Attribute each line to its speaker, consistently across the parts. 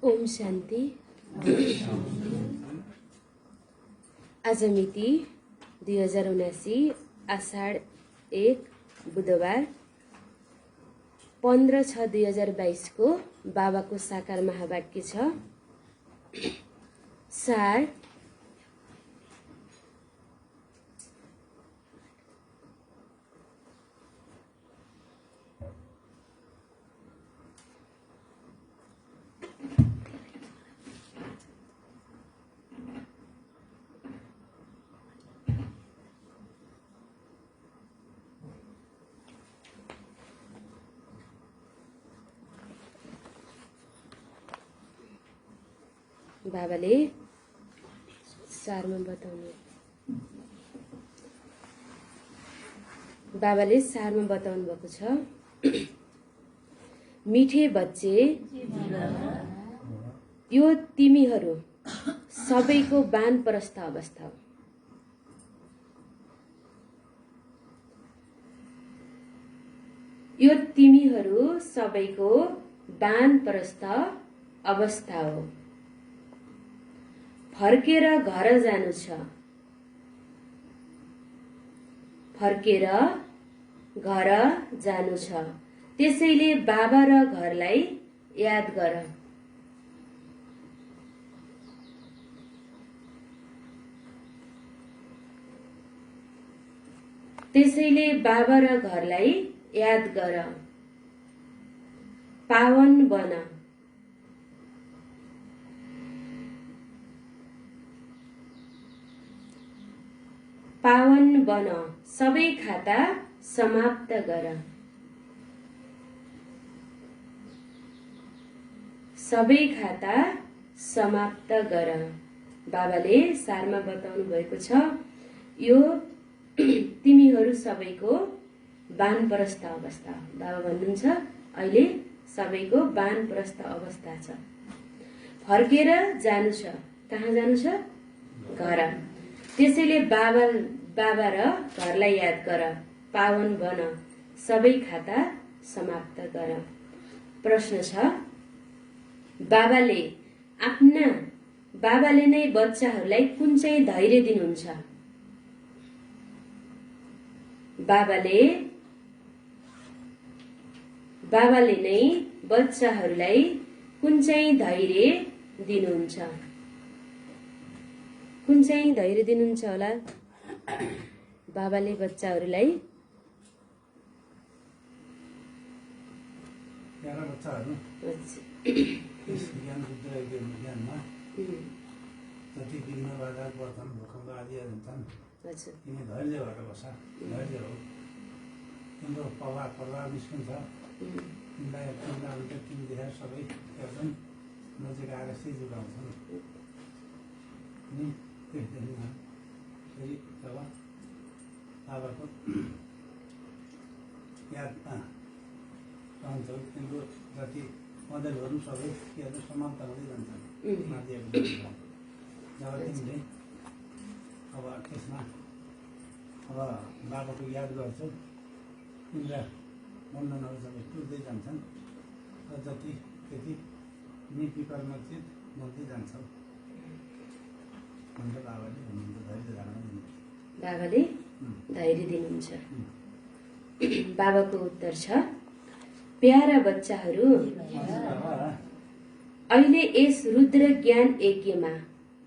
Speaker 1: ओम शान्ति। आज मिति 2079 आषाढ 1 बुधबार 15/6/2022 को बाबाको साकार महावाक्य छ। सार बाबाले सारमा बताउनु भएको छ। मिठे बच्चे, यो तिमीहरू सबैको वानप्रस्थ अवस्था हो। यो तिमीहरू सबैको वानप्रस्थ अवस्था हो। फर्केर घर जानु छ। फर्केर घर जानु छ। त्यसैले बाबा र घरलाई याद गर। त्यसैले बाबा र घरलाई याद गर। पावन बन। पावन बन। सबै खाता समाप्त गर। सबै खाता समाप्त गर। बाबाले सारमा बताउनु भएको छ, यो तिमीहरू सबैको वानप्रस्थ अवस्था। बाबा भन्नुहुन्छ अहिले सबैको वानप्रस्थ अवस्था छ। फर्केर जानु छ। कहाँ जानु छ? घर। त्यसैले बाबा र घरलाई याद गर। पावन बन। सबै खाता समाप्त गर। प्रश्न छ, बाबाले नै बच्चाहरूलाई कुन चाहिँ धैर्य दिनुहुन्छ? बाबाले नै बच्चाहरूलाई कुन चाहिँ धैर्य दिनुहुन्छ? कुन चाहिँ धैर्य दिनुहुन्छ होला? बाबाले बच्चाहरूलाई
Speaker 2: प्यारा बच्चाहरू ज्ञान बुद्धिरहेको ज्ञानमा जति विघ्न बाधा वर्तन भूकम्प आदि हुन्छन्, तिमी धैर्य भएर बस। धैर्य हो तिम्रो प्रभाव निस्कन्छ। तिमीलाई हुन्छ, तिमी देखाएर सबै हेर्छन्, नजिक आएर सिर झुकाउँछन्। फेरि जब बाबाको याद रहन्छौ, तिम्रो जति मदलहरू सबै केहरू समाप्त हुँदै जान्छन्। जब तिमीले अब त्यसमा बाबाको याद गर्छौ, तिम्रा बन्धनहरू सबै टुट्दै जान्छन् र जति त्यति निर्विकर्मचित बन्दै जान्छौ भनेर बाबाले भन्नुहुन्छ। धैर्य धारण दिनुहुन्छ।
Speaker 1: बाबाले धैर्य दिनुहुन्छ। बाबाको उत्तर छ, प्यारा बच्चाहरू, अहिले यस रुद्र ज्ञान यज्ञमा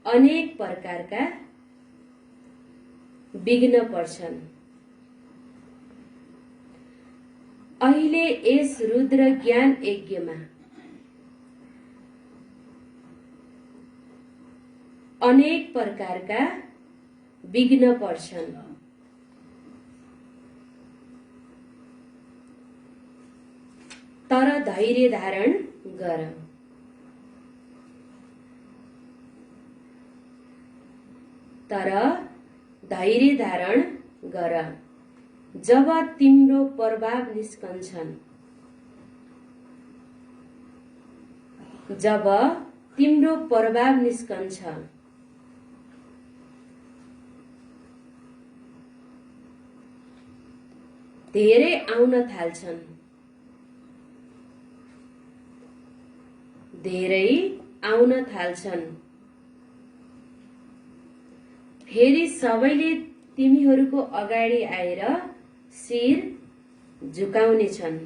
Speaker 1: अनेक प्रकारका विघ्न पर्छन्। अहिले यस रुद्र ज्ञान यज्ञमा अनेक प्रकारका विघ्न पर्छन्। तर धैर्य धारण गर। तर धैर्य धारण गर। जब तिम्रो प्रभाव निस्कन्छन्, जब तिम्रो प्रभाव निस्कन्छ, धेरै आउन थाल्छन्, धेरै आउन थाल्छन्। फेरि सबैले तिमीहरूको अगाडि आएर शिर झुकाउनेछन्।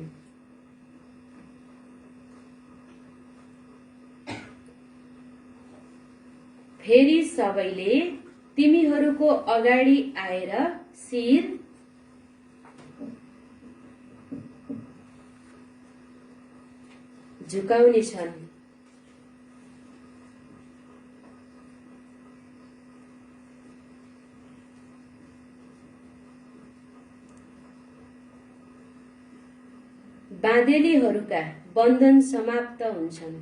Speaker 1: फेरि सबैले तिमीहरूको अगाडि आएर शिर झुकाउनेछन्। बाँधेलीहरूका बन्धन समाप्त हुन्छन्।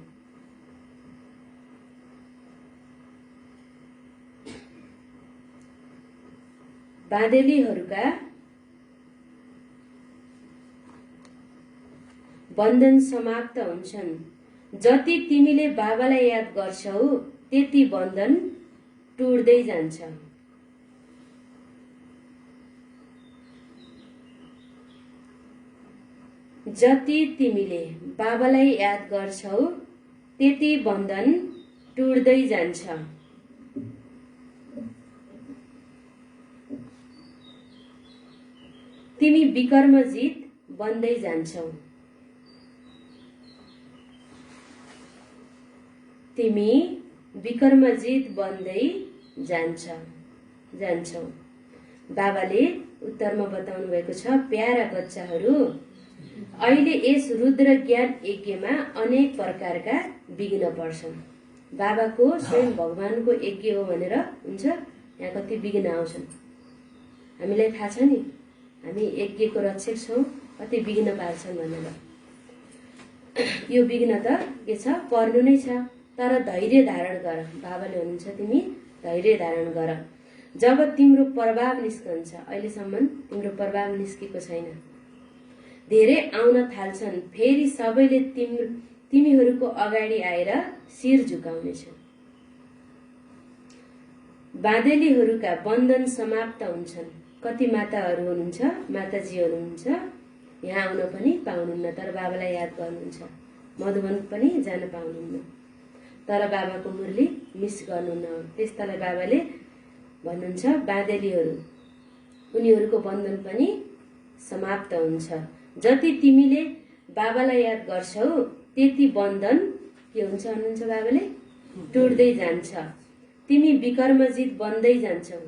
Speaker 1: बाँधेलीहरूका बन्धन समाप्त हुन्छन्। जति तिमीले बाबालाई याद गर्छौ त्यति बन्धन टुट्दै जान्छ। जति तिमीले बाबालाई याद गर्छौ त्यति बन्धन टुट्दै जान्छ। तिमी विकर्मजित बन्दै जान्छौ। तिमी विकर्मजित बन्दै जान्छौ। बाबाले उत्तरमा बताउनु भएको छ, प्यारा बच्चाहरू, अहिले यस रुद्र ज्ञान यज्ञमा अनेक प्रकारका विघ्न पर्छन्। बाबाको स्वयं भगवानको यज्ञ हो भनेर हुन्छ, यहाँ कति विघ्न आउँछन् हामीलाई थाहा छ नि। हामी यज्ञको रक्षक छौँ, कति विघ्न पार्छन् भनेर। यो विघ्न त के छ, पर्नु नै छ, तर धैर्य धारण गर। बाबाले भन्नुहुन्छ तिमी धैर्य धारण गर। जब तिम्रो प्रभाव निस्कन्छ, अहिलेसम्म तिम्रो प्रभाव निस्केको छैन, धेरै आउन थाल्छन्। फेरि सबैले तिमीहरूको अगाडि आएर शिर झुकाउनेछन्। बाँधेलीहरूका बन्धन समाप्त हुन्छन्। कति माताहरू हुनुहुन्छ, माताजीहरू हुनुहुन्छ, यहाँ आउन पनि पाउनुहुन्न, तर बाबालाई याद गर्नुहुन्छ। मधुबन पनि जान पाउनुहुन्न, तर बाबाको मुरली मिस गर्नुहुन्न। त्यस्तालाई बाबाले भन्नुहुन्छ बाँधेलीहरू, उनीहरूको बन्धन पनि समाप्त हुन्छ। जति तिमीले बाबालाई याद गर्छौ त्यति बन्धन के हुन्छ भन्नुहुन्छ बाबाले, टुट्दै जान्छ। तिमी विकर्मजित बन्दै जान्छौ।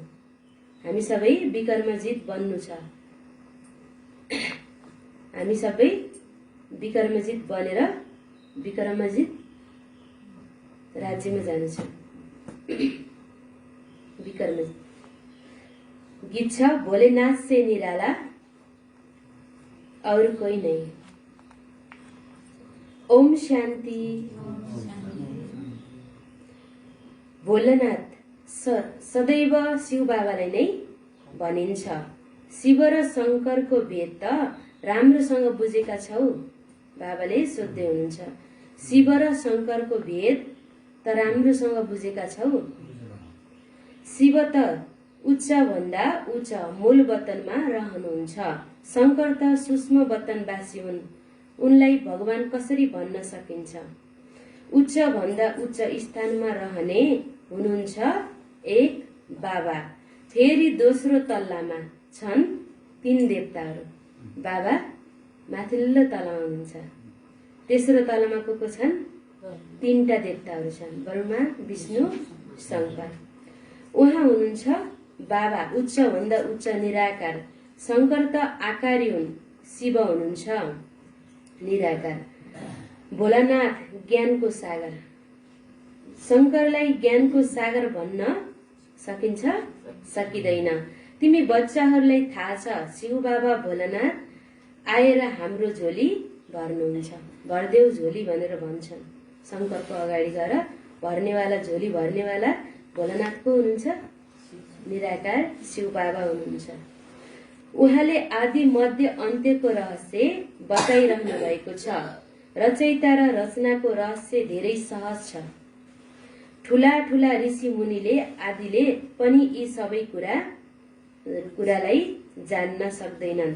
Speaker 1: हामी सबै विकर्मजित बन्नु छ। हामी सबै विकर्मजित बनेर विक्रमजित राज्यमा जानु छ। विक्रमजित गीत छ, भोलेनाथ से निराला और कोई नहीं। ओम शान्ति। भोलेनाथ सदैव शिव बाबालाई नै भनिन्छ। शिव र शङ्करको भेद त राम्रोसँग बुझेका छौ? बाबाले सोध्दै हुनुहुन्छ। शिव र शङ्करको भेद त राम्रोसँग बुझेका छौ? शिव त उच्च भन्दा उच्च मूल वतनमा रहनुहुन्छ। शङ्कर त सूक्ष्म वतनवासी हुन्। उनलाई भगवान कसरी भन्न सकिन्छ? उच्च भन्दा उच्च स्थानमा रहने हुनुहुन्छ एक बाबा। फेरि दोस्रो तल्लामा छन् 3 देवताहरू। बाबा माथिल्लो तलामा हुनुहुन्छ। तेस्रो तलामा को छन्? 3टा देवताहरू छन्, ब्रह्मा, विष्णु, शङ्कर। उहाँ हुनुहुन्छ बाबा, उच्च भन्दा उच्च निराकार। शङ्कर त आकारी हुन्, शिव हुनुहुन्छ निराकार। भोलानाथ ज्ञानको सागर। शङ्करलाई ज्ञानको सागर भन्न सकिन्छ? सकिँदैन। तिमी बच्चाहरूलाई थाहा छ, शिव बाबा भोलानाथ आएर हाम्रो झोली भर्नुहुन्छ। भर्देऊ झोली भनेर भन्छन्। शङ्करको अगाडि गएर भर्नेवाला, झोली भर्नेवाला भोलानाथको हुनुहुन्छ, निराकार शिव बाबा हुनुहुन्छ। उहाँले आदि मध्य अन्त्यको रहस्य बताइरहनु भएको छ। रचयिता र रचनाको रहस्य धेरै सहज छ। ठूला ठूला ऋषि मुनिले आदिले पनि यी सबै कुरालाई जान्न सक्दैनन्।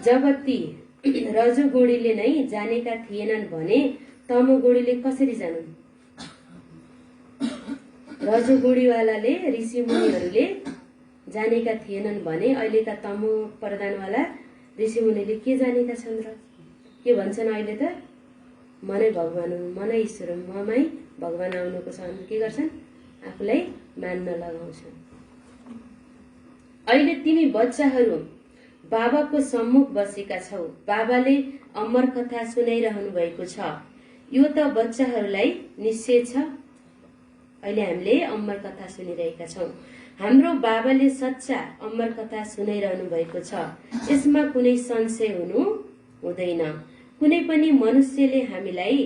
Speaker 1: जब ती रजोगुणीले नै जानेका थिएनन् भने तमोगुणीले कसरी जानुन्? रजोगुणीवालाले ऋषिमुनिहरूले जानेका थिएनन् भने अहिलेका तमो प्रधानवाला ऋषिमुनिले के जानेका छन् र? के भन्छन् अहिले त मनै भगवान हुन्, मनै ईश्वर हुन्, ममै भगवान आउनुको छ भने के गर्छन्? आफूलाई मान्न लगाउँछन्। अहिले तिमी बच्चाहरू बाबाको सम्मुख बसेका छौ। बाबाले अमर कथा सुनाइरहनु भएको छ। यो त बच्चाहरूलाई निश्चय छ। अहिले हामीले अमर कथा सुनिरहेका छौं। हाम्रो बाबाले सच्चा अमर कथा सुनाइरहनु भएको छ। यसमा कुनै संशय हुनु हुँदैन। कुनै पनि मनुष्यले हामीलाई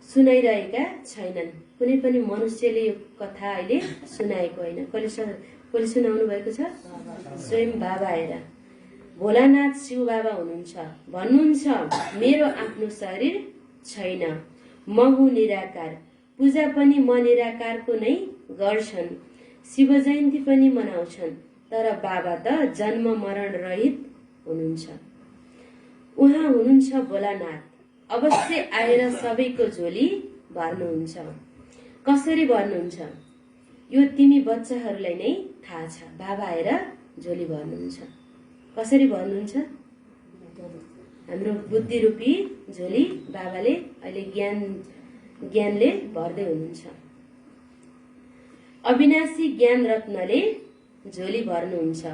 Speaker 1: सुनाइरहेका छैनन्। कुनै पनि मनुष्यले यो कथा अहिले सुनाएको होइन। कसले सुनाउनु भएको छ? स्वयं बाबा आएर। भोलानाथ शिव बाबा हुनुहुन्छ। भन्नुहुन्छ मेरो आफ्नो शरीर छैन, म हुँ निराकार। पूजा पनि म निराकारको नै गर्छन्। शिव जयन्ती पनि मनाउँछन्। तर बाबा त जन्म मरण रहित हुनुहुन्छ। उहाँ हुनुहुन्छ भोलानाथ। अवश्य आएर सबैको झोली भर्नुहुन्छ। कसरी भर्नुहुन्छ यो तिमी बच्चाहरूलाई नै थाहा छ। बाबा आएर झोली भर्नुहुन्छ। कसरी भर्नुहुन्छ? हाम्रो बुद्धि रूपी झोली बाबाले अहिले ज्ञानले भर्दै हुनुहुन्छ। अविनाशी ज्ञान रत्नले झोली भर्नुहुन्छ।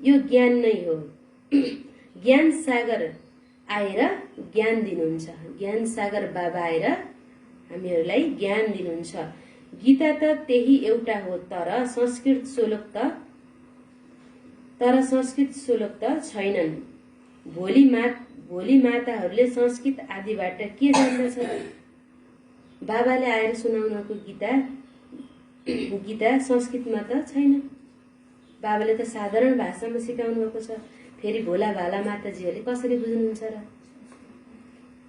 Speaker 1: यो ज्ञान नै हो। ज्ञान सागर आएर ज्ञान दिनुहुन्छ। ज्ञान सागर बाबा आएर हामीहरूलाई ज्ञान दिनुहुन्छ। गीता त त्यही एउटा हो, तर संस्कृत श्लोक त छैनन्। भोली माताहरूले संस्कृत आदिबाट के जान्दछन्? बाबाले आएर सुनाउनको गीता संस्कृतमा त छैन। बाबाले त साधारण भाषामा सिकाउनु भएको छ। फेरि भोला भाला माताजीहरूले कसरी बुझ्नुहुन्छ र?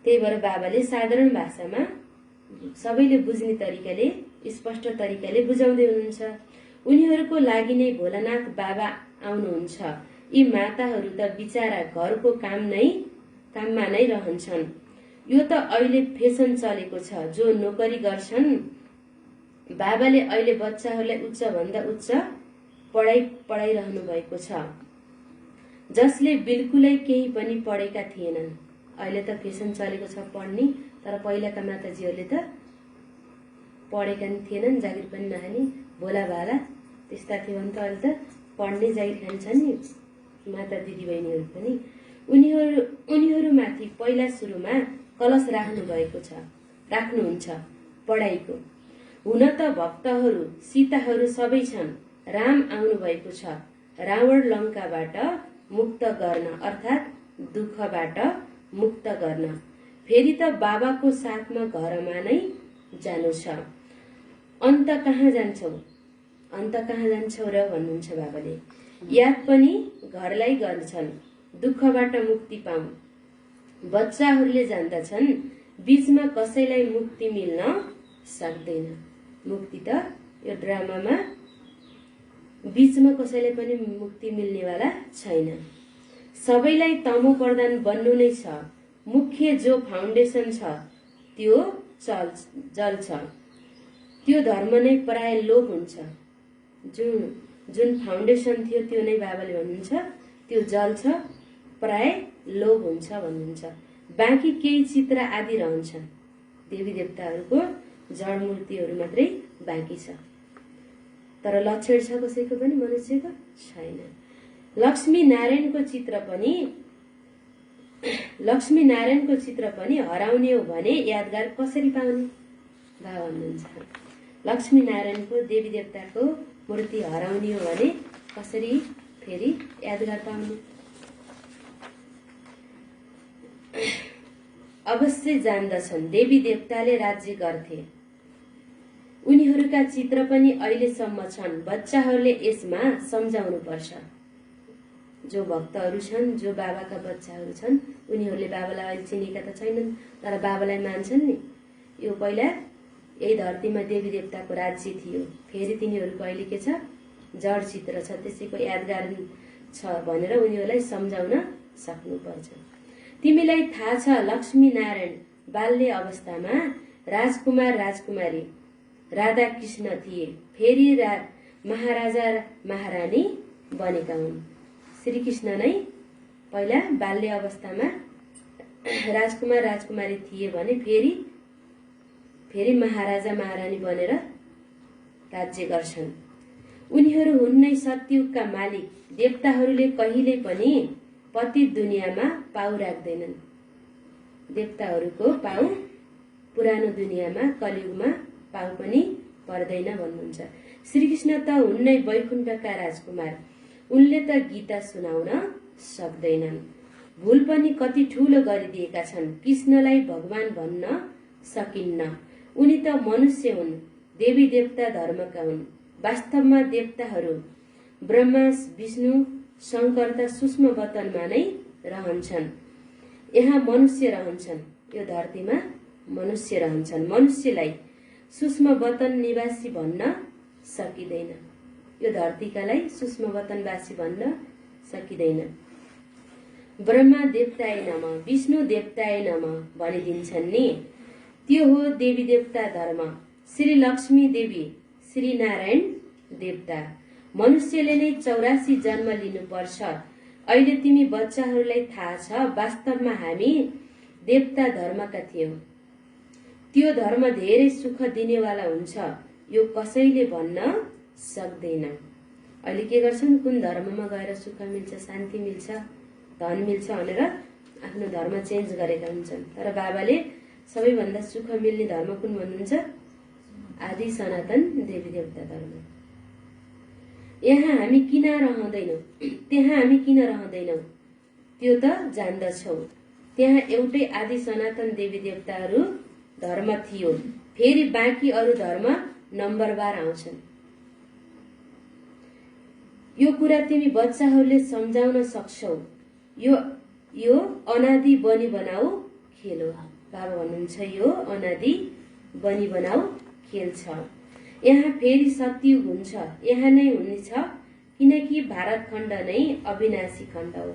Speaker 1: त्यही भएर बाबाले साधारण भाषामा सबैले बुझ्ने तरिकाले, स्पष्ट तरिकाले बुझाउँदै हुनुहुन्छ। उनीहरूको लागि नै भोलानाथ बाबा आउनुहुन्छ। यी माताहरू त बिचारा घरको काममा नै रहन्छन्। यो त अहिले फेसन चलेको छ। जो नोकरी गर्छन्, बाबाले अहिले बच्चाहरूलाई उच्च भन्दा उच्च पढाइरहनु भएको छ। जसले बिल्कुलै केही पनि पढेका थिएनन्। अहिले त फेसन चलेको छ पढ्ने, तर पहिलाका माताजीहरूले त पढेका थिएनन्, जागिर पनि नखाने, भोला भाला त्यस्ता थियो भने त अहिले त पढ्ने जागिर खान्छन् नि माता दिदीबहिनीहरू पनि। उनीहरूमाथि पहिला सुरुमा कलश राख्नुहुन्छ पढाइको। हुन त भक्तहरू सीताहरू सबै छन्। राम आउनु भएको छ रावण लङ्काबाट मुक्त गर्न, अर्थात् दुःखबाट मुक्त गर्न। फेरि त बाबाको साथमा घरमा नै जानु छ। अन्त कहाँ जान्छौ र भन्नुहुन्छ बाबाले। याद पनि घरलाई गर्छन्, दुःखबाट मुक्ति पाऊ। बच्चाहरूले जान्दछन् बीचमा कसैलाई मुक्ति मिल्न सक्दैन। मुक्ति त यो ड्रामामा बीचमा कसैलाई पनि मुक्ति मिल्नेवाला छैन। सबैलाई तमो प्रधान बन्नु नै छ। मुख्य जो फाउन्डेसन छ त्यो जल्छ। त्यो धर्म नै प्राय लोप हुन्छ। जुन फाउन्डेसन थियो त्यो नै बाबाले भन्नुहुन्छ त्यो जल्छ, प्राय लोप हुन्छ भन्नुहुन्छ। बाँकी केही चित्र आदि रहन्छ। देवी देवताहरूको जड मूर्तिहरू मात्रै बाँकी छ। तर लक्षण छ कसैको पनि, मनुष्यको छैन। लक्ष्मी नारायणको चित्र पनि हराउने हो भने यादगार कसरी पाउने? बाबा भन्नुहुन्छ लक्ष्मी नारायणको देवी देवताको मूर्ति हराउने हो भने कसरी फेरि यादगार पाउने? अवश्य जान्दछन् देवी देवताले राज्य गर्थे। उनीहरूका चित्र पनि अहिलेसम्म छन्। बच्चाहरूले यसमा सम्झाउनु पर्छ। जो भक्तहरू छन्, जो बाबाका बच्चाहरू छन्, उनीहरूले बाबालाई अहिले चिनेका त छैनन्, तर बाबालाई मान्छन् नि। यो पहिला यही धरतीमा देवी देवताको राज्य थियो। फेरि तिनीहरूको अहिले के छ? जड चित्र छ। त्यसैको यादगार छ भनेर उनीहरूलाई सम्झाउन सक्नुपर्छ। तिमीलाई थाहा छ लक्ष्मी नारायण बाल्य अवस्थामा राजकुमार राजकुमारी राधा कृष्ण थिए, फेरि महाराजा महारानी बनेका हुन्। श्री कृष्ण नै पहिला बाल्य अवस्थामा राजकुमार राजकुमारी थिए भने फेरि महाराजा महारानी बनेर राज्य गर्छन्। उनीहरू हुन् नै सत्ययुगका मालिक। देवताहरूले कहिले पनि पतित दुनियाँमा पाउ राख्दैनन्। देवताहरूको पाउ पुरानो दुनियाँमा कलियुगमा पाउ पनि पर्दैन भन्नुहुन्छ। श्रीकृष्ण त हुन् नै वैकुण्ठका राजकुमार, उनले त गीता सुनाउन सक्दैनन्। भूल पनि कति ठूलो गरिदिएका छन्, कृष्णलाई भगवान भन्न सकिन्न। उनी त मनुष्य हुन्, देवी देवता धर्मका हुन्। वास्तवमा देवताहरू ब्रह्मा विष्णु शङ्कर त सूक्ष्म वतनमा नै रहन्छन्। यहाँ मनुष्य रहन्छन्, यो धरतीमा मनुष्य रहन्छन्। मनुष्यलाई सूक्ष्म वतन निवासी भन्न सकिँदैन। यो धरतीकालाई सूक्ष्म वतनवासी भन्न सकिँदैन। ब्रह्मा देवताय नमः, विष्णु देवताय नमः भनिदिन्छन् नि, त्यो हो देवी देवता धर्म। श्री लक्ष्मी देवी, श्री नारायण देवता। मनुष्यले नै 84 जन्म लिनुपर्छ। अहिले तिमी बच्चाहरूलाई थाहा छ, वास्तवमा हामी देवता धर्मका थियौं। त्यो धर्म धेरै सुख दिनेवाला हुन्छ, यो कसैले भन्न सक्दैन। अहिले के गर्छन्, कुन धर्ममा गएर सुख मिल्छ, शान्ति मिल्छ, धन मिल्छ भनेर आफ्नो धर्म चेन्ज गरेका हुन्छन्। तर बाबाले सबैभन्दा सुख मिल्ने धर्म कुन भन्नुहुन्छ? आदि सनातन देवी देवता धर्म। यहाँ हामी किन रहँदैनौँ, त्यहाँ हामी किन रहँदैनौँ त्यो त जान्दछौ। त्यहाँ एउटै आदि सनातन देवी देवताहरू धर्म थियो, फेरि बाँकी अरू धर्म नम्बरवार आउँछन्। यो कुरा तिमी बच्चाहरूले सम्झाउन सक्छौ। यो अनादि बनी बनाऊ खेल हो। बाबा भन्नुहुन्छ यो अनादि बनी बनाऊ खेल छ। यहाँ फेरि सत्ययुग हुन्छ, यहाँ नै हुनेछ, किनकि भारत खण्ड नै अविनाशी खण्ड हो।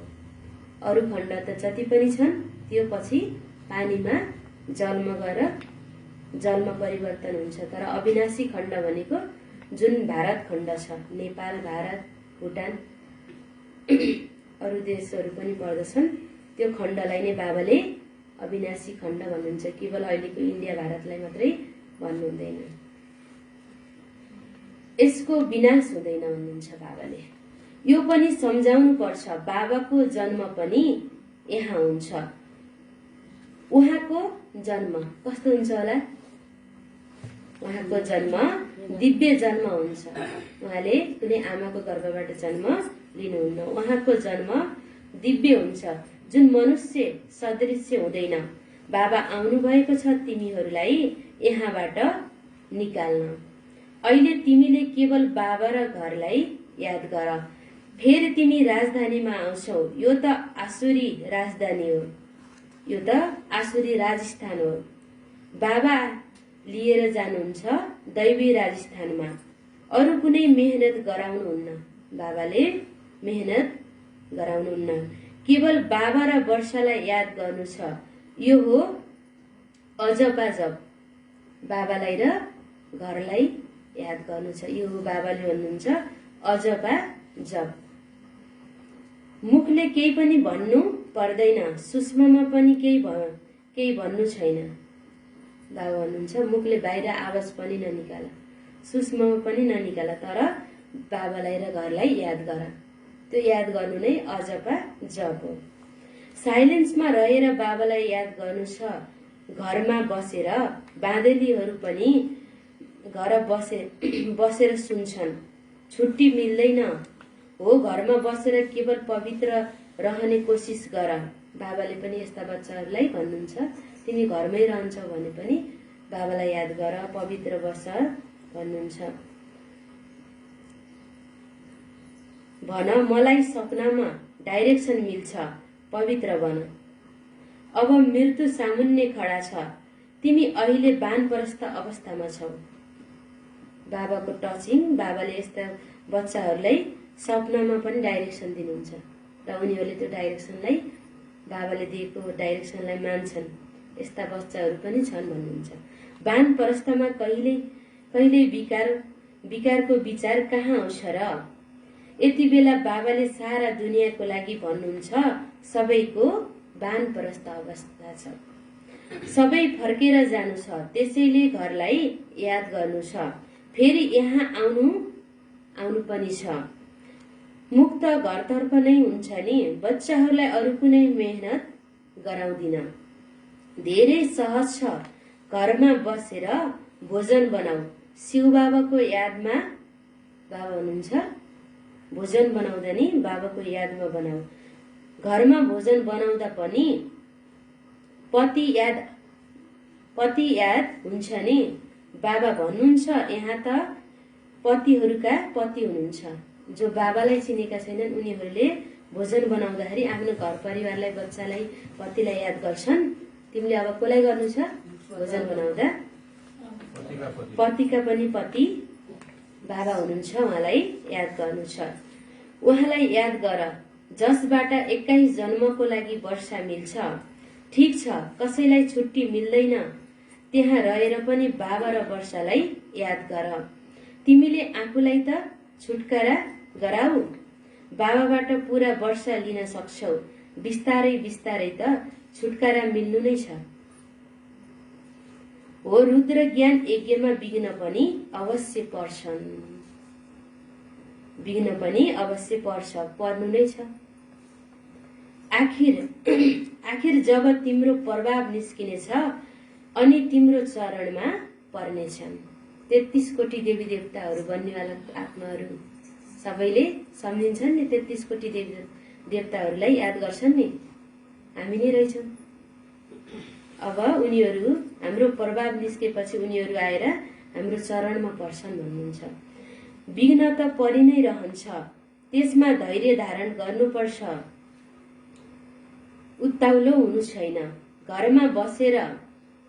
Speaker 1: अरू खण्ड त जति पनि छन् त्यो पछि पानीमा जलमा गएर जलमा परिवर्तन हुन्छ। तर अविनाशी खण्ड भनेको जुन भारत खण्ड छ, नेपाल, भारत, भुटान, अरू देशहरू पनि पर्दछन्, त्यो खण्डलाई नै बाबाले अविनाशी खण्ड भन्नुहुन्छ। केवल अहिलेको इन्डिया भारतलाई मात्रै भन्नु हुँदैन। यसको विनाश हुँदैन भन्नुहुन्छ बाबाले। यो पनि सम्झाउनु पर्छ, बाबाको जन्म पनि यहाँ हुन्छ। उहाँको जन्म कस्तो हुन्छ होला? उहाँको जन्म दिव्य जन्म हुन्छ। उहाँले कुनै आमाको गर्भबाट जन्म लिनुहुन्न। उहाँको जन्म दिव्य हुन्छ, जुन मनुष्य सदृश्य हुँदैन। बाबा आउनु भएको छ तिमीहरूलाई यहाँबाट निकाल्न। अहिले तिमीले केवल बाबा र घरलाई याद गर। फेरि तिमी राजधानीमा आउँछौ। यो त आसुरी राजधानी हो, यो त आसुरी राजस्थान हो। बाबा लिएर जानुहुन्छ दैवी राजस्थानमा। अरू कुनै मेहनत गराउनुहुन्न, बाबाले मेहनत गराउनुहुन्न। केवल बाबा र वर्षालाई याद गर्नु छ। यो हो अजब। बाबालाई र घरलाई याद गर्नु छ। यो हो बाबाले भन्नुहुन्छ अजब। मुखले केही पनि भन्नु पर्दैन, सूक्ष्ममा पनि केही भन्नु छैन। बाबा भन्नुहुन्छ मुखले बाहिर आवाज पनि ननिकाल, सूक्ष्ममा पनि ननिकाल, तर बाबालाई र घरलाई याद गर। त्यो याद गर्नु नै जप हो। साइलेन्समा रहेर बाबालाई याद गर्नु छ। घरमा बसेर बाँदलीहरू पनि घर बसेर सुन्छन्। छुट्टी मिल्दैन हो, घरमा बसेर केवल पवित्र रहने कोसिस गर। बाबाले पनि यस्ता बच्चाहरूलाई भन्नुहुन्छ, तिमी घरमै रहन्छौ भने पनि बाबालाई याद गर, पवित्र बस भन्नुहुन्छ। भन मलाई सपनामा डाइरेक्सन मिल्छ, पवित्र बन। अब मृत्यु सामुन्ने खडा छ, तिमी अहिले वानप्रस्थ अवस्थामा छौ। बाबाको टचिङ, बाबाले यस्ता बच्चाहरूलाई सपनामा पनि डाइरेक्सन दिनुहुन्छ र उनीहरूले त्यो डाइरेक्सनलाई, बाबाले दिएको डाइरेक्सनलाई मान्छन्। यस्ता बच्चाहरू पनि छन् भन्नुहुन्छ। वानप्रस्थमा कहिल्यै कहिले विकारको विचार कहाँ आउँछ र? यति बेला बाबाले सारा दुनियाँको लागि भन्नुहुन्छ सबैको वानप्रस्थ अवस्था छ, सबै फर्केर जानु छ, त्यसैले घरलाई याद गर्नु छ, फेरि यहाँ आउनु पनि छ। मुक्त घरतर्फ नै हुन्छ नि। बच्चाहरूलाई अरू कुनै मेहनत गराउँदिन, धेरै सहज छ। घरमा बसेर भोजन बनाऊ, शिव बाबाको यादमा। बाबा हुनुहुन्छ, भोजन बनाउँदा नि बाबाको यादमा बनाऊ। घरमा भोजन बनाउँदा पनि पति याद हुन्छ नि। बाबा भन्नुहुन्छ यहाँ त पतिहरूका पति हुनुहुन्छ। जो बाबालाई चिनेका छैनन् उनीहरूले भोजन बनाउँदाखेरि आफ्नो घर परिवारलाई, बच्चालाई, पतिलाई याद गर्छन्। तिमीले अब कसलाई गर्नु छ? भोजन बनाउँदा पतिका पनि पति बाबा हुनुहुन्छ, उहाँलाई याद गर्नु छ। उहाँलाई याद गर जसबाट 21 जन्मको लागि वर्षा मिल्छ। ठिक छ, कसैलाई छुट्टी मिल्दैन, त्यहाँ रहेर पनि बाबा र वर्षालाई याद गर। तिमीले आफूलाई त छुटकारा गराऊ, बाबाबाट पूरा वर्षा लिन सक्छौ। बिस्तारै बिस्तारै त छुटकारा मिल्नु नै छ। हो, रुद्र ज्ञान यज्ञमा विघ्न पनि अवश्य पर्छन्। विघ्न पनि अवश्य पर्नु नै छ। आखिर जब तिम्रो प्रभाव निस्किनेछ अनि तिम्रो चरणमा पर्नेछन्। 33 कोटी देवी देवताहरू बन्नेवाला आत्माहरू सबैले सम्झिन्छन् नि। 33 कोटी देवी देवताहरूलाई याद गर्छन् नि। हामी नै रहेछौँ। अब उनीहरू हाम्रो प्रभाव निस्केपछि उनीहरू आएर हाम्रो चरणमा पर्छन् भन्नुहुन्छ। विघ्न त परि नै रहन्छ, त्यसमा धैर्य धारण गर्नुपर्छ, उत्ताउलो हुनु छैन। घरमा बसेर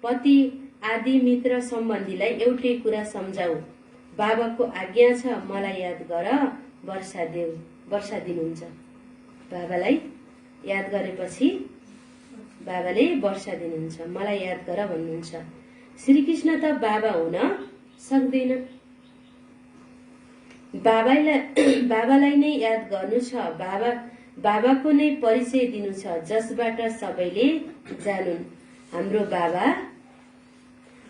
Speaker 1: पति आदि मित्र सम्बन्धीलाई एउटै कुरा सम्झाऊ, बाबाको आज्ञा छ, मलाई याद गर, वर्षा दिनुहुन्छ। बाबालाई याद गरेपछि बाबाले वर्षा दिनुहुन्छ, मलाई याद गर भन्नुहुन्छ। श्रीकृष्ण त बाबा हुन सक्दैन, बाबालाई नै याद गर्नु छ, बाबाको नै परिचय दिनु छ, जसबाट सबैले जानुन् हाम्रो बाबा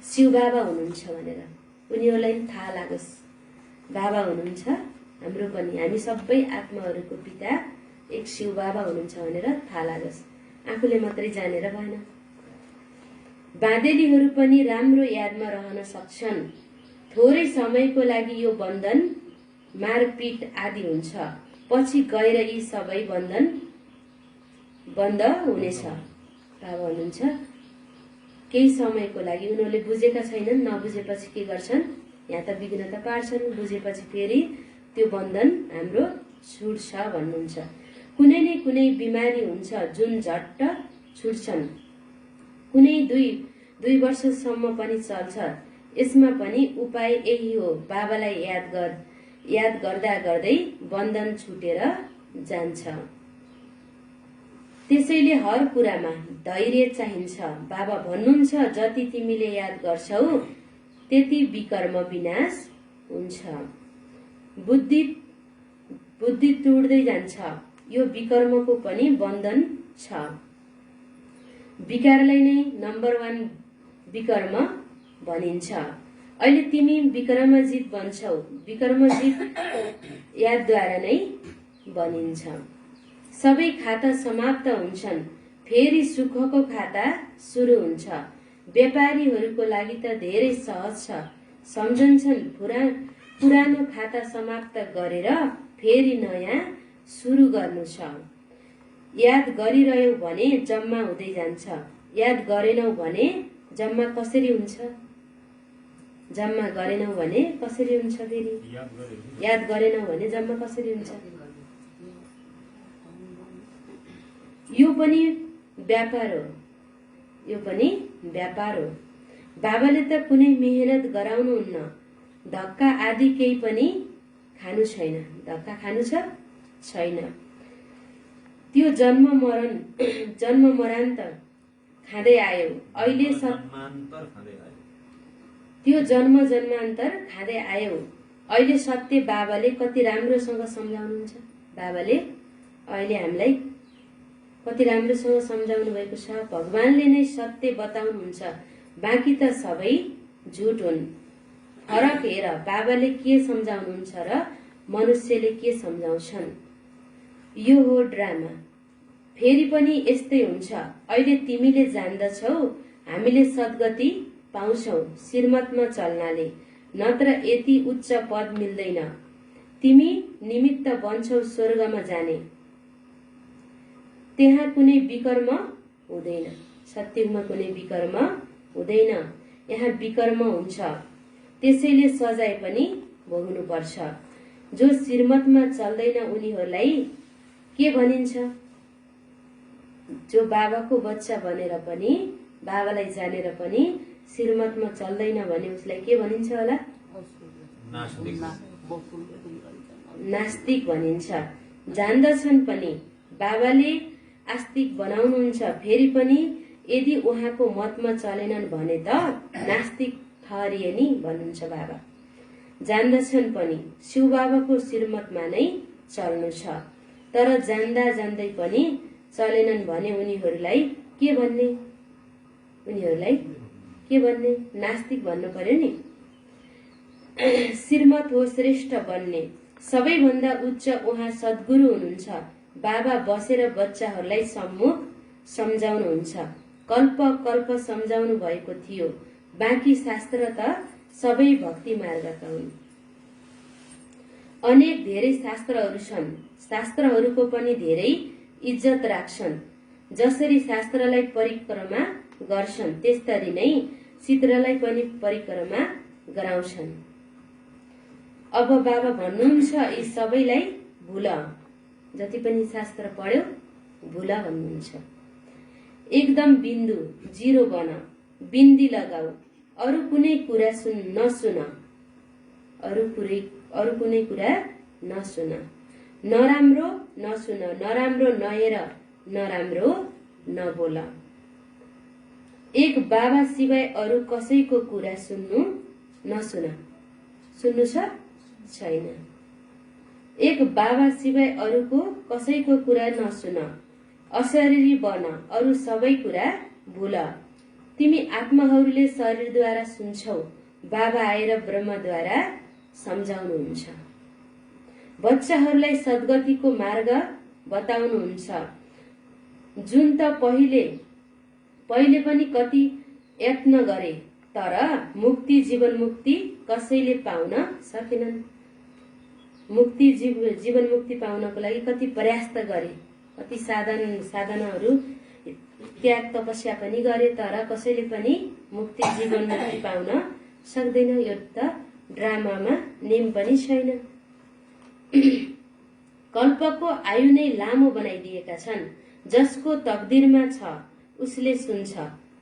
Speaker 1: शिव बाबा हुनुहुन्छ भनेर। उनीहरूलाई पनि थाहा लागोस् बाबा हुनुहुन्छ हाम्रो पनि, हामी सबै आत्माहरूको पिता एक शिव बाबा हुनुहुन्छ भनेर थाहा लागोस्। आफूले मात्रै जानेर भएन। बाँदेलीहरू पनि राम्रो यादमा रहन सक्छन्। थोरै समयको लागि यो बन्धन मारपिट आदि हुन्छ, पछि गएर यी सबै बन्धन बन्द हुनेछ। बाबा हुनुहुन्छ केही समयको लागि। उनीहरूले बुझेका छैनन्, नबुझेपछि के गर्छन्? यहाँ त विघ्न त पार्छन्, बुझेपछि फेरि त्यो बन्धन हाम्रो छुट्छ भन्नुहुन्छ। कुनै न कुनै बिमारी हुन्छ जुन झट्ट छुट्छन्, कुनै दुई वर्षसम्म पनि चल्छ। यसमा पनि उपाय यही हो, बाबालाई याद गर्दा गर्दै बन्धन छुटेर जान्छ। त्यसैले हर कुरामा धैर्य चाहिन्छ। बाबा भन्नुहुन्छ जति तिमीले याद गर्छौ त्यति विकर्म विनाश हुन्छ। बुद्धि टुट्दै जान्छ, यो विकर्मको पनि बन्धन छ। विकारलाई नै नम्बर 1 विकर्म भनिन्छ। अहिले तिमी विक्रमजित बन्छौ, विक्रमजित यादद्वारा नै बनिन्छ। सबै खाता समाप्त हुन्छन्, फेरि सुखको खाता सुरु हुन्छ। व्यापारीहरूको लागि त धेरै सहज छ, सम्झन्छन् पुरानो खाता समाप्त गरेर फेरि नयाँ सुरु गर्नु छ। याद गरिरह्यौ भने जम्मा हुँदै जान्छ, याद गरेनौ भने जम्मा कसरी हुन्छ? जम्मा गरेनौ भने कसरी हुन्छ? फेरि याद गरेनौ भने जम्मा कसरी हुन्छ? यो पनि व्यापार हो, यो पनि व्यापार हो। बाबाले त कुनै मेहनत गराउनुहुन्न, धक्का आदि केही पनि खानु छैन। धक्का खानु छ? छैन। त्यो जन्म मरण त खाँदै आयो। अहिले त्यो जन्म जन्मान्तर खाँदै आयौ। अहिले सत्य बाबाले कति राम्रोसँग सम्झाउनुहुन्छ। बाबाले अहिले हामीलाई कति राम्रोसँग सम्झाउनु भएको छ। भगवानले नै सत्य बताउनुहुन्छ, बाँकी त सबै झुट हुन्। फरक हेर, बाबाले के सम्झाउनुहुन्छ र मनुष्यले के सम्झाउँछन्। यो हो ड्रामा। फेरि पनि यस्तै हुन्छ। अहिले तिमीले जान्दछौ हामीले सद्गति पाउँछौ श्रीमतमा चल्नाले, नत्र यति उच्च पद मिल्दैन। तिमी निमित्त बन्छौ स्वर्गमा जाने, त्यहाँ कुनै विकर्म हुँदैन। सत्ययुगमा कुनै विकर्म हुँदैन, यहाँ विकर्म हुन्छ। त्यसैले सजाय पनि भोग्नुपर्छ। जो श्रीमतमा चल्दैन उनीहरूलाई के भनिन्छ। जो बाबाको बच्चा बनेर पनि, बाबालाई जानेर पनि श्रीमतमा चल्दैन भने उसलाई के भनिन्छ होला। नास्तिक भनिन्छ। जान्दछन् पनि बाबाले आस्तिक बनाउनुहुन्छ। फेरि पनि यदि उहाँको मतमा चलेनन् भने त नास्तिक ठहरिए नि भन्नुहुन्छ बाबा। जान्दछन् पनि शिव बाबाको श्रीमतमा नै चल्नु छ, तर जान्दा जान्दै पनि चलेनन् भने उनीहरूलाई के भन्ने। उनीहरूलाई के भन्ने। नास्तिक भन्नु पर्यो नि। श्रीमत हो श्रेष्ठ बन्ने, सबैभन्दा उच्च उहाँ सद्गुरु हुनुहुन्छ। बाबा बसेर बच्चाहरूलाई सम्मुख सम्झाउनुहुन्छ। कल्प कल्प सम्झाउनु भएको थियो। बाँकी शास्त्र त सबै भक्ति मार्गका हुन्। अनेक धेरै शास्त्रहरू छन्। शास्त्रहरूको पनि धेरै इज्जत राख्छन्। जसरी शास्त्रलाई परिक्रमा गर्छन् त्यस्तरी नै चित्रलाई पनि परिक्रमा गराउँछन्। अब बाबा भन्नुहुन्छ यी सबैलाई भुल, जति पनि शास्त्र पढ्यो भुल भन्नुहुन्छ। एकदम बिन्दु जिरो बन, बिन्दी लगाऊ, अरू कुनै कुरा नसुन। अरू कुनै कुरा नसुन। नराम्रो नसुन, नराम्रो नहेर, नराम्रो नबोल। एक बाबा सिवाय अरू कसैको कुरा सुन्नु नसुन। सुन्नु छ छैन। एक बाबा सिवाय अरूको कसैको कुरा नसुन। अशरीरी बन, अरू सबै कुरा भुल। तिमी आत्माहरूले शरीरद्वारा सुन्छौ, बाबा आएर ब्रह्मद्वारा सम्झाउनुहुन्छ। बच्चाहरूलाई सद्गतिको मार्ग बताउनुहुन्छ। जुन त पहिले पनि कति यत्न गरे, तर मुक्ति जीवन मुक्ति कसैले पाउन सकेनन्। मुक्ति जीवन मुक्ति पाउनको लागि कति प्रयास गरे, कति साधनाहरू त्याग तपस्या पनि गरे, तर कसैले पनि मुक्ति जीवन मुक्ति पाउन सक्दैन। यो त ड्रामामा नेम पनि छैन। कल्पको आयु नै लामो बनाइदिएका छन्। जसको तकदिरमा छ उसले सुन्छ,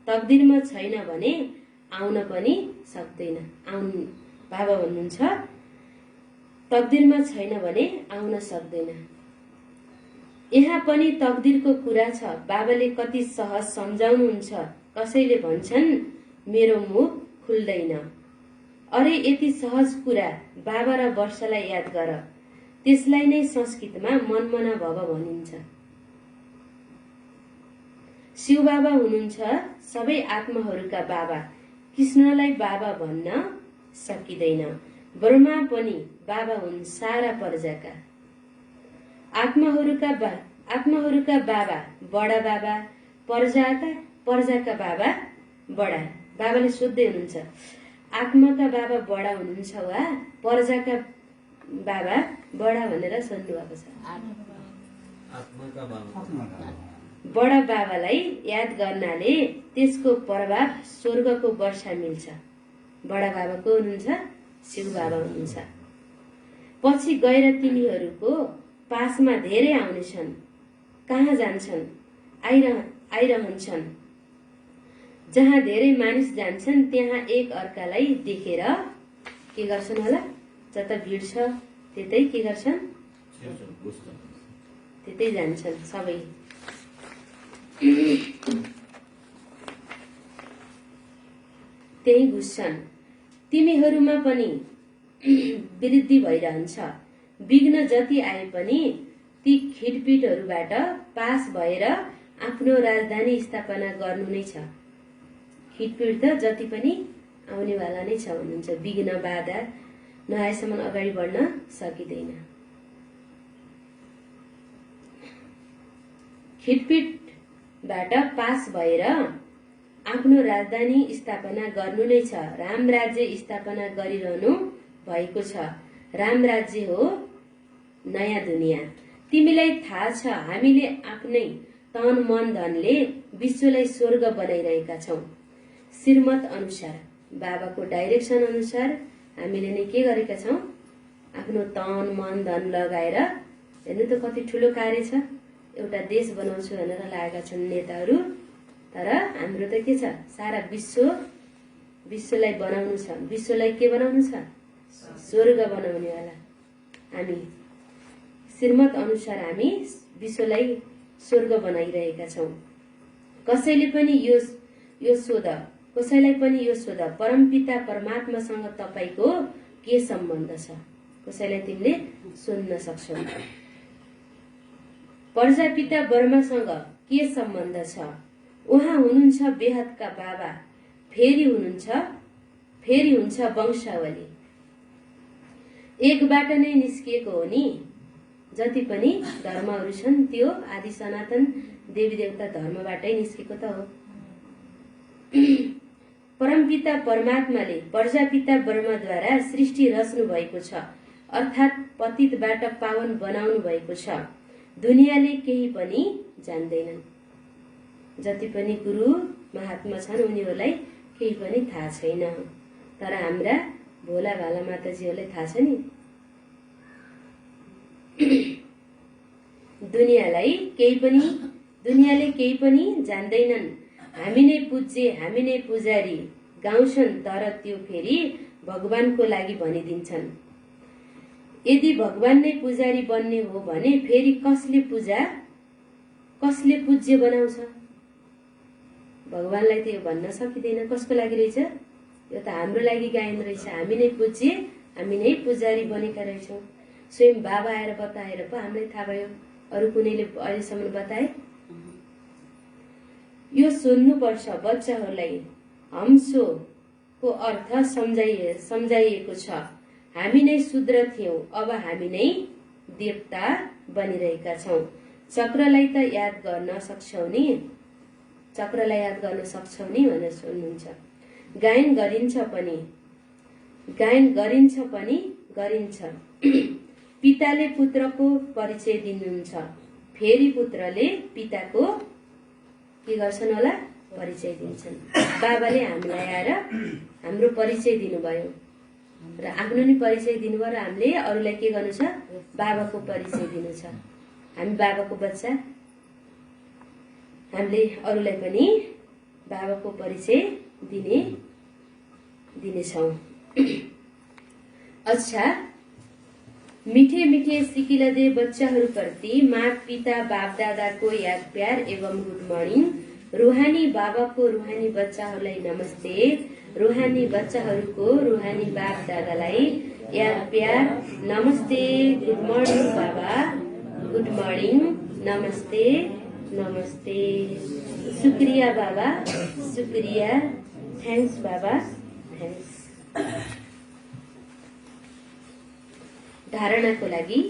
Speaker 1: तकदिरमा छैन भने आउन पनि सक्दैन। बाबा भन्नुहुन्छ तकदिरमा छैन भने आउन सक्दैन। यहाँ पनि तकदिरको कुरा छ। बाबाले कति सहज सम्झाउनुहुन्छ। कसैले भन्छन् मेरो मुख खुल्दैन। अरे यति सहज कुरा बाबा र वर्षलाई याद गर। त्यसलाई नै संस्कृतमा मनमना भव भनिन्छ। शिव बाबा हुनुहुन्छ सबै आत्माहरूका बाबा। कृष्णलाई बाबा भन्न सकिँदैन। ब्रह्मा पनि बाबा हुन् सारा प्रजाका। आत्माहरूका बाबा बडा बाबा, प्रजाका बाबा बडा। बाबाले सोध्दै हुनुहुन्छ आत्माका बाबा बडा हुनुहुन्छ वा प्रजाका बाबा बडा भनेर सोध्नु भएको छ। बडा बाबालाई याद गर्नाले त्यसको प्रभाव स्वर्गको वर्षा मिल्छ। बडा बाबा को हुनुहुन्छ? शिव बाबा हुनुहुन्छ। पछि गएर तिनीहरूको पासमा धेरै आउनेछन्। कहाँ जान्छन्? आइरहन्छन्। जहाँ धेरै मानिस जान्छन् त्यहाँ एक अर्कालाई देखेर के गर्छन् होला? जता भिड छ त्यतै के गर्छन्? त्यतै जान्छन् सबै। त्यही घुस्छन्। तिमीहरूमा पनि वृद्धि भइरहन्छ। विघ्न जति आए पनि ती खिटपिटहरूबाट पास भएर आफ्नो राजधानी स्थापना गर्नु नै छ। खिटपिट त जति पनि आउनेवाला नै छ भन्नुहुन्छ। विघ्न बाधा नआएसम्म अगाडि बढ्न सकिँदैन। खिटपिटबाट पास भएर आफ्नो राजधानी स्थापना गर्नु नै छ। राम राज्य स्थापना गरिरहनु भएको छ। राम राज्य हो नयाँ दुनियाँ। तिमीलाई थाहा छ हामीले आफ्नै तन मन धनले विश्वलाई स्वर्ग बनाइरहेका छौं। श्रीमत अनुसार, बाबाको डाइरेक्सन अनुसार हामीले नै के गरेका छौं? आफ्नो तन मन धन लगाएर, हेर्नु त कति ठुलो कार्य छ। एउटा देश बनाउँछु भनेर लागेका छन् नेताहरू, तर हाम्रो त के छ? सारा विश्वलाई बनाउनु छ। विश्वलाई के बनाउनु छ? स्वर्ग बनाउनेवाला हामी। श्रीमत अनुसार हामी विश्वलाई स्वर्ग बनाइरहेका छौं। कसैलाई पनि यो सोध, परमपिता परमात्मासँग तपाईको के सम्बन्ध छ? कसैलाई तिमीले सोध्न सक्छौ। प्रजापिता ब्रह्मासँग के सम्बन्ध छ? उहाँ हुनुहुन्छ बेहदका बाबा। फेरि हुन्छ वंशावली। एकबाट नै निस्किएको हो नि। जति पनि धर्महरू छन् त्यो आदि सनातन देवी देवता धर्मबाटै निस्केको त हो। परमपिता परमात्माले प्रजापिता ब्रह्माद्वारा सृष्टि रच्नु भएको छ, अर्थात् पतितबाट पावन बनाउनु भएको छ। दुनियाँले केही पनि जान्दैनन्। जति पनि गुरु महात्मा छन् उनीहरूलाई केही पनि थाहा छैन, तर हाम्रा भोला भाला माताजीहरूलाई थाहा छ नि। दुनियाँले केही पनि जान्दैनन्। हामी नै पूज्य, हामी नै पुजारी गाउँछन्, तर त्यो फेरि भगवानको लागि भनिदिन्छन्। यदि भगवान नै पुजारी बन्ने हो भने फेरि कसले पूज्य बनाउँछ? भगवानलाई त यो भन्न सकिँदैन। कसको लागि रहेछ? यो त हाम्रो लागि गाइन रहेछ। हामी नै पूज्य, हामी नै पुजारी बनेका रहेछौँ। स्वयं बाबा आएर बताएर पो हामीलाई थाहा भयो। अरू कुनैले अहिलेसम्म बताए? यो सोध्नुपर्छ बच्चाहरूलाई। हम्सोको अर्थ सम्झाइएको छ। हामी नै शूद्र थियौं, अब हामी नै देवता बनिरहेका छौं। चक्रलाई याद गर्न सक्छौ नि भनेर सोध्नुहुन्छ। गायन गरिन्छ पनि। पिताले पुत्रको परिचय दिनुहुन्छ, फेरि पुत्रले पिताको के गर्छन् होला? परिचय दिन्छन्। बाबाले हामीलाई आएर हाम्रो परिचय दिनुभयो र आफ्नो नि परिचय दिनुभयो र हामीले अरूलाई के गर्नु छ? बाबाको परिचय दिनु छ। हामी बाबाको बच्चा, हामीले अरूलाई पनि बाबाको परिचय दिनेछौँ। अच्छा, मीठे मीठे सिकिलदे बच्चाहरूप्रति माँ पिता बाप दादाको याद प्यार एवं गुड मर्निङ। रूहानी बाबाको रूहानी बच्चाहरूलाई नमस्ते। रूहानी बच्चाहरूको रूहानी बाप दादालाई याद प्यार नमस्ते। गुड मर्निङ बाबा, गुड मर्निङ, नमस्ते नमस्ते। शुक्रिया बाबा, शुक्रिया, थ्याङ्क्स बाबा, थ्याङ्क्स। धारणाको लागि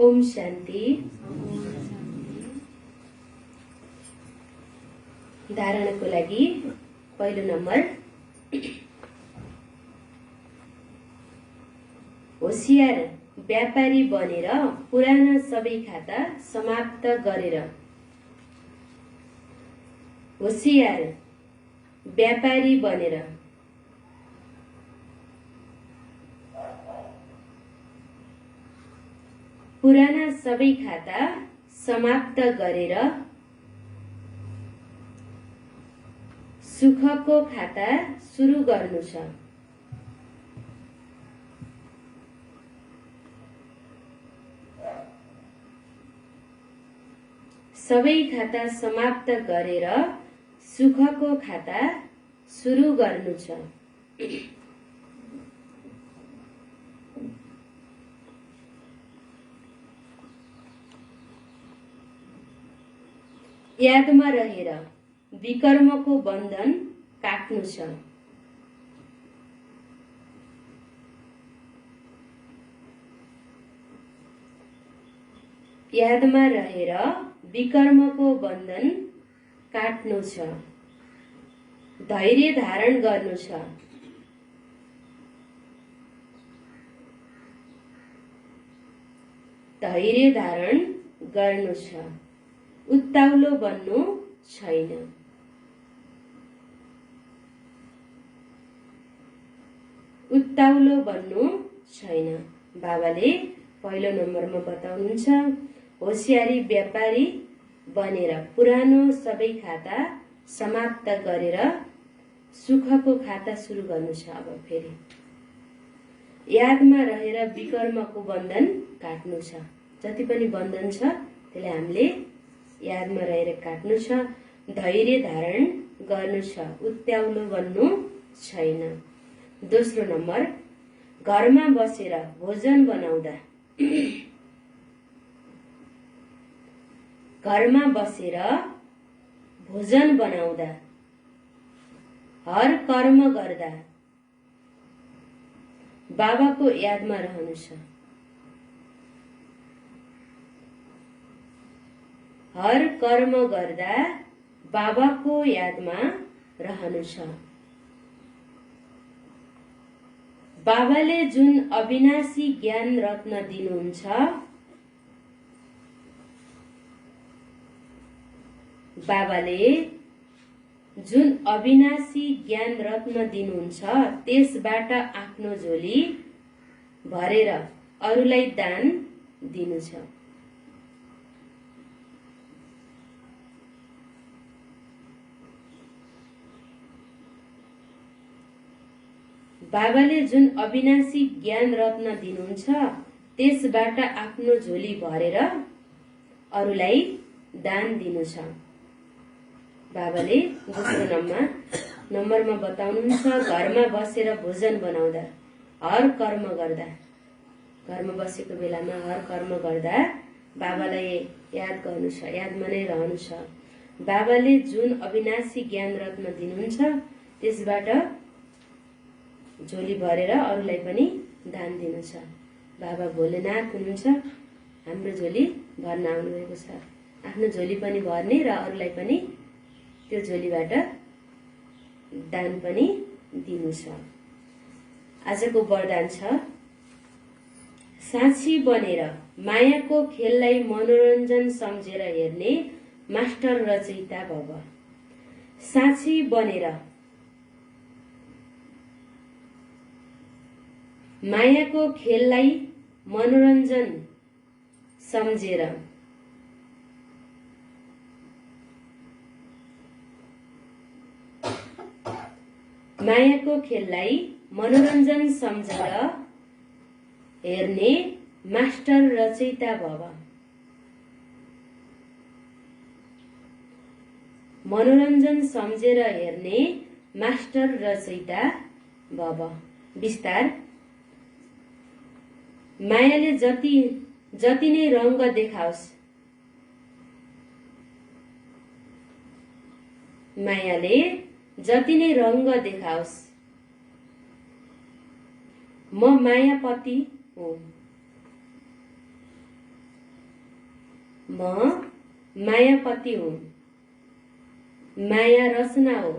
Speaker 1: ओम शान्ति। धारणाको लागि पहिलो नम्बर, होशियार व्यापारी बनेर पुराना सबै खाता समाप्त गरेर। होशियार व्यापारी बनेर पुराना सबै खाता समाप्त गरेर सुखको खाता सुरु गर्नु छ। सबै खाता समाप्त गरेर सुखको खाता सुरु गर्नु छ। यादमा रहेर विकर्मको बन्धन काट्नु छ। यादमा रहेर विकर्मको बन्धन काट्नु छ। धैर्य धारण गर्नु छ। धैर्य धारण गर्नु छ। उत्ताउलो बन्नु छैन। उत्ताउलो बन्नु छैन। बाबाले पहिलो नम्बरमा बताउनुहुन्छ, होशियारी व्यापारी बनेर पुरानो सबै खाता समाप्त गरेर सुखको खाता सुरु गर्नु छ। अब फेरि यादमा रहेर विकर्मको बन्धन काट्नु छ। जति पनि बन्धन छ त्यसलाई हामीले यादमा रहेर काट्नु छ। धैर्य धारण गर्नु छ। उत्ताउलो बन्नु छैन। दोस्रो नम्बर, घरमा बसेर भोजन बनाउँदा। घरमा बसेर भोजन बनाउँदा, हर कर्म गर्दा बाबाको यादमा रहनु छ। हर कर्म गर्दा बाबाको यादमा रहनु छ। बाबाले जुन अविनाशी ज्ञान रत्न दिनुहुन्छ, बाबाले जुन अविनाशी ज्ञान रत्न दिनुहुन्छ त्यसबाट आफ्नो झोली भरेर अरूलाई दान दिनु छ। बाबाले जुन अविनाशी ज्ञान रत्न दिनुहुन्छ त्यसबाट आफ्नो झोली भरेर अरूलाई दान दिनु छ। बाबाले दोस्रो नम्बरमा बताउनुहुन्छ, घरमा बसेर भोजन बनाउँदा, हर कर्म गर्दा, घरमा बसेको बेलामा हर कर्म गर्दा बाबालाई याद गर्नु छ। यादमा नै रहनु छ। बाबाले जुन अविनाशी ज्ञान रत्न दिनुहुन्छ त्यसबाट झोली भरेर अरूलाई पनि दान दिनु छ। बाबा भोलेनाथ हुनुहुन्छ, हाम्रो झोली भर्न आउनुभएको छ। आफ्नो झोली पनि भर्ने र अरूलाई पनि त्यो झोलीबाट दान पनि दिनु छ। आजको वरदान छ, साक्षी बनेर मायाको खेललाई मनोरञ्जन सम्झेर हेर्ने मास्टर रचयिता भव। साक्षी बनेर मायाको खेललाई मनोरञ्जन सम्झेर मायाको खेललाई मनोरञ्जन सम्झेर हेर्ने मास्टर रचयिता भव। मनोरञ्जन सम्झेर हेर्ने मास्टर रचयिता भव। विस्तार, मायाले जति जति नै रंग देखाओस्, मायाले जति नै रंग देखाओस्, म मायापति हुँ। म मायापति हुँ। माया रचना हो।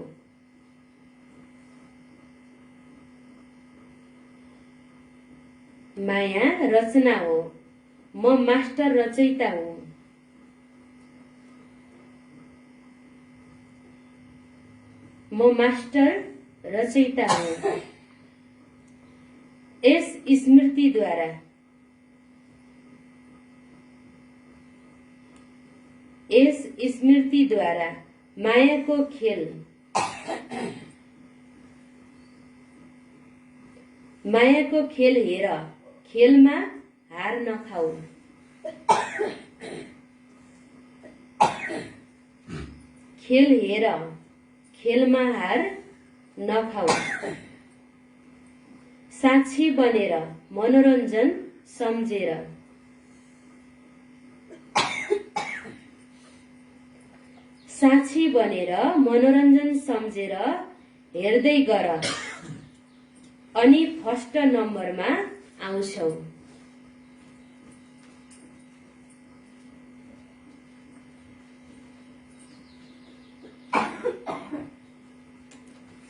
Speaker 1: माया रचना हो। म मास्टर रचयिता हुँ। म मास्टर रचयिता हुँ। यस स्मृतिद्वारा, यस स्मृतिद्वारा मायाको खेल, मायाको खेल हेर, खेलमा हार नखाऊ। खेल हेर, खेलमा हार नखाऊ। साक्षी बनेर मनोरञ्जन सम्झेर, साक्षी बनेर मनोरञ्जन सम्झेर हेर्दै गर अनि फर्स्ट नम्बरमा आउँछौ।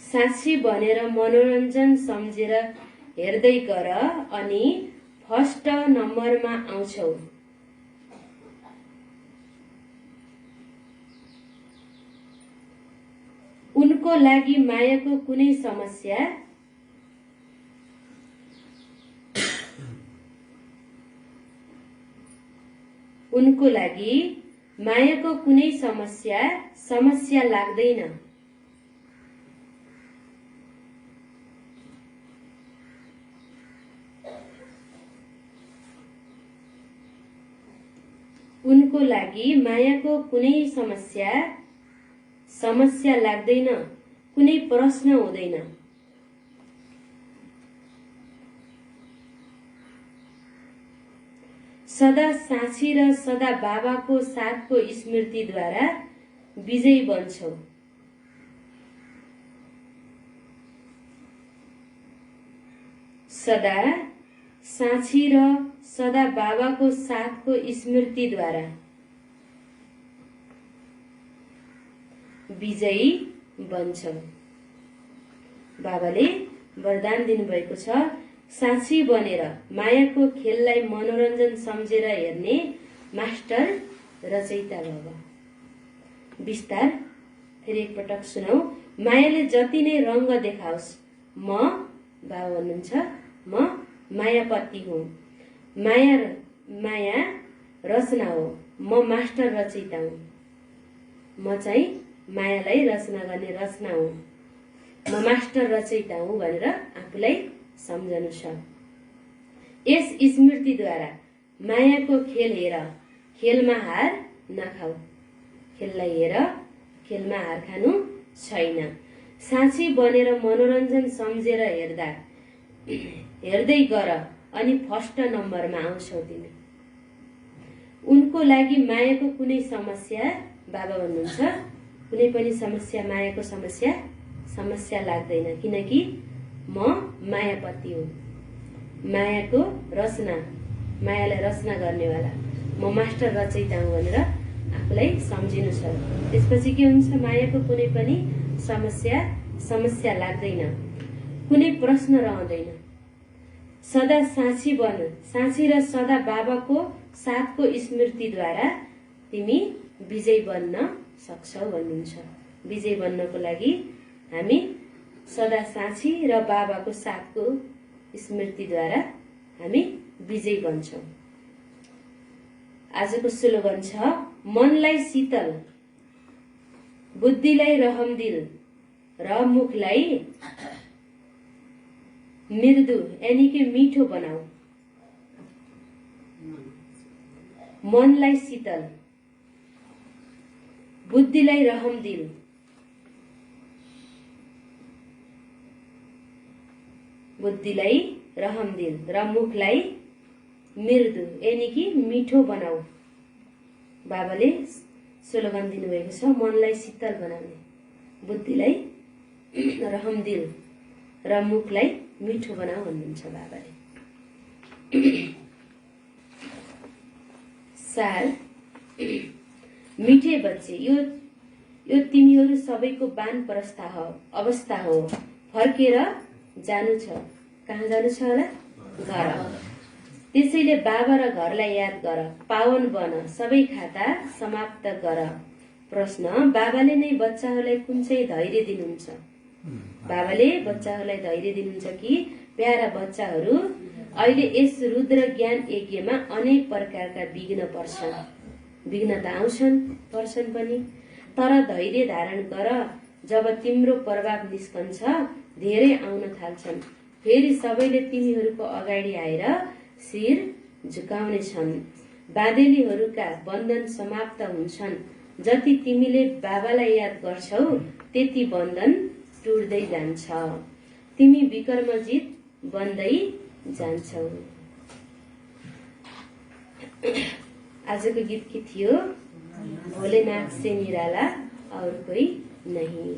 Speaker 1: साक्षी बनेर मनोरञ्जन सम्झेर हेर्दै गर अनि फर्स्ट नम्बरमा आउँछौ। उनको लागि मायाको कुनै समस्या, उनको लागि मायाको कुनै समस्या लाग्दैन। उनको लागि मायाको कुनै समस्या लाग्दैन, कुनै प्रश्न हुँदैन। सदा साक्षी र सदा बाबाको साथको स्मृतिद्वारा विजयी बन्छौ। सदा साक्षी र सदा बाबाको साथको स्मृतिद्वारा विजयी बन्छौ। बाबाले वरदान दिनुभएको छ, साक्षी बनेर मायाको खेललाई मनोरञ्जन सम्झेर हेर्ने मास्टर रचयिता भव। विस्तार फेरि एकपटक सुनौ। मायाले जति नै रंग देखाओस्, म बाबा भन्नुहुन्छ, म मायापति हुँ। माया रचना हो। म मास्टर रचयिता हुँ। म चाहिँ मायालाई रचना गर्ने रचना हुँ। म मास्टर रचयिता हुँ भनेर आफूलाई सम्झनु छ। यस स्मृतिद्वारा मायाको खेल हेर, खेलमा हार नखाऊ। खेललाई हेर, खेलमा हार खानु छैन। साक्षी बनेर मनोरञ्जन सम्झेर हेर्दै गर अनि फर्स्ट नम्बरमा आउँछौ तिमी। उनको लागि मायाको कुनै समस्या, बाबा भन्नुहुन्छ, कुनै पनि समस्या, मायाको समस्या लाग्दैन, किनकि म मायापति हुँ। मायाको रचना, मायालाई रचना गर्नेवाला, म मास्टर रचयिता हुँ भनेर आफूलाई सम्झिनु छ। त्यसपछि के हुन्छ? मायाको कुनै पनि समस्या लाग्दैन, कुनै प्रश्न रहँदैन। सदा साक्षी बन, साक्षी र सदा बाबाको साथको स्मृतिद्वारा तिमी विजयी बन्न सक्छौ भन्नुहुन्छ। विजयी बन्नको लागि हामी सदा साक्षी र बाबाको साथको स्मृतिद्वारा हामी विजयी बन्छौँ। आजको स्लोगन छ, मनलाई शीतल, बुद्धिलाई रहमदिल र मुखलाई मृदु यानी कि मिठो बनाऊ। मनलाई शीतल, बुद्धिलाई रहमदिल, र मुखलाई मृदु यानी कि मिठो बनाऊ। बाबाले स्लोगन दिनुभएको छ, मनलाई शीतल बनाउने, बुद्धिलाई रहमदिल र मुखलाई मिठो बनाऊ भन्नुहुन्छ बाबाले। सार, मिठे बच्चे, यो तिमीहरू सबैको वानप्रस्थ अवस्था हो। फर्केर जानु छ। कहाँ जानु छ होला? घर। त्यसैले बाबा र घरलाई याद गर, पावन बन, सबै खाता समाप्त गर। प्रश्न, बाबाले नै बच्चाहरूलाई कुन चाहिँ धैर्य दिनुहुन्छ? बाबाले बच्चाहरूलाई धैर्य दिनुहुन्छ कि प्यारा बच्चाहरू, अहिले यस रुद्र ज्ञान यज्ञमा अनेक प्रकारका विघ्न पर्छन्। विघ्न त आउँछन्, पर्छन् पनि, तर धैर्य धारण गर। जब तिम्रो प्रभाव निस्कन्छ, धेरै आउन थाल्छन्, फेरि सबैले तिमीहरूको अगाडि आएर शिर झुकाउने छन्। बादेलीहरूका बन्धन समाप्त हुन्छन्। जति तिमीले बाबालाई याद गर्छौ, त्यति बन्धन टुट्दै जान्छ। तिमी विक्रमजित बन्दै जान्छौ। आजको गीत के थियो? भोलेनाथ से निराला और कोई नहीं।